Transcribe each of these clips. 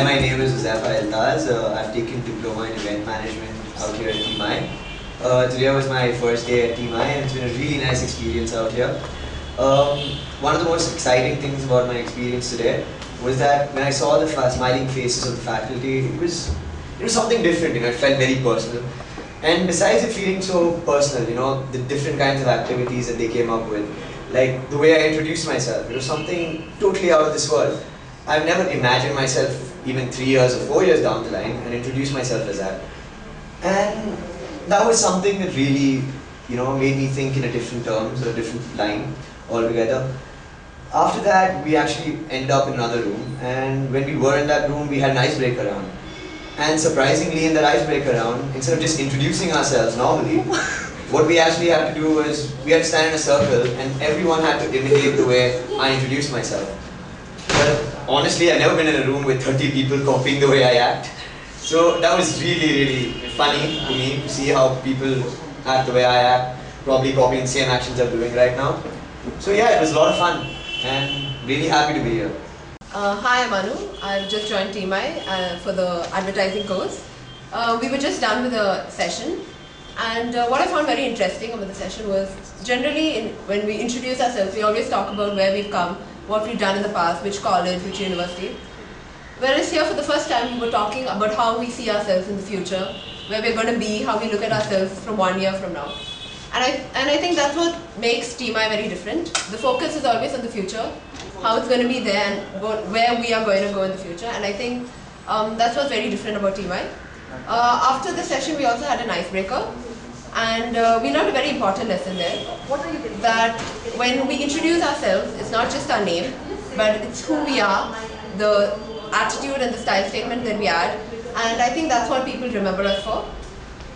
Hi, my name is Eltaz. I've taken diploma in event management out here at teamI. Today was my first day at teamI and it's been a really nice experience out here. One of the most exciting things about my experience today was that when I saw the smiling faces of the faculty, it was something different. It felt very personal. And besides it feeling so personal, the different kinds of activities that they came up with, like the way I introduced myself, it was something totally out of this world. I've never imagined myself even 3 years or 4 years down the line and introduced myself as that. And that was something that really, made me think in a different terms or a different line altogether. After that, we actually ended up in another room, and when we were in that room, we had an icebreaker round. And surprisingly, in that icebreaker round, instead of just introducing ourselves normally, what we actually had to do was, we had to stand in a circle and everyone had to imitate the way I introduced myself. But honestly, I've never been in a room with 30 people copying the way I act. So that was really, really funny to me to see how people act the way I act, probably copying the same actions I'm doing right now. So yeah, it was a lot of fun and really happy to be here. Hi, I'm Anu. I've just joined teamI for the advertising course. We were just done with the session, and what I found very interesting about the session was generally when we introduce ourselves, we always talk about where we've come, what we've done in the past, which college, which university. Whereas here for the first time we were talking about how we see ourselves in the future, where we're going to be, how we look at ourselves from 1 year from now. And I think that's what makes teamI very different. The focus is always on the future, how it's going to be there and where we are going to go in the future. And I think that's what's very different about teamI. After the session we also had an icebreaker, and we learned a very important lesson there. That when we introduce ourselves, it's not just our name, but it's who we are, the attitude and the style statement that we add. And I think that's what people remember us for.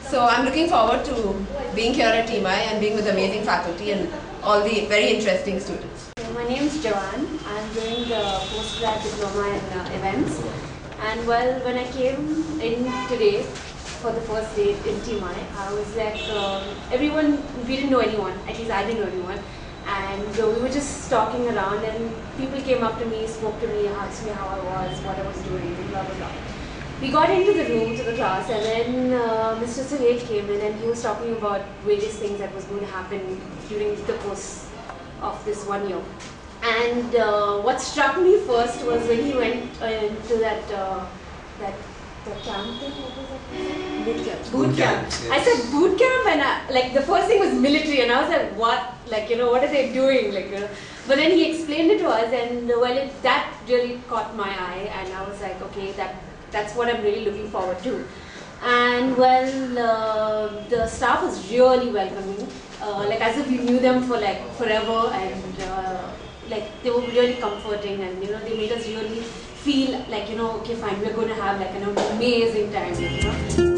So I'm looking forward to being here at teamI and being with amazing faculty and all the very interesting students. My name is Joanne. I'm doing the postgrad diploma in events. And well, when I came in today for the first day in teamI, I was like, everyone, we didn't know anyone, at least I didn't know anyone. And we were just talking around and people came up to me, spoke to me, asked me how I was, what I was doing, blah, blah, blah. We got into the room, to the class, and then Mr. Surej came in and he was talking about various things that was going to happen during the course of this 1 year. And what struck me first was when he went into that camp thing, what was that? Boot camp. Boot camp. Yes. I said boot camp, and the first thing was military, and I was like, what? What are they doing? But then he explained it to us, and well, that really caught my eye, and I was like, okay, that's what I'm really looking forward to. And well, the staff was really welcoming, as if we knew them for forever, and they were really comforting, and they made us really feel okay, fine, we're going to have an amazing time.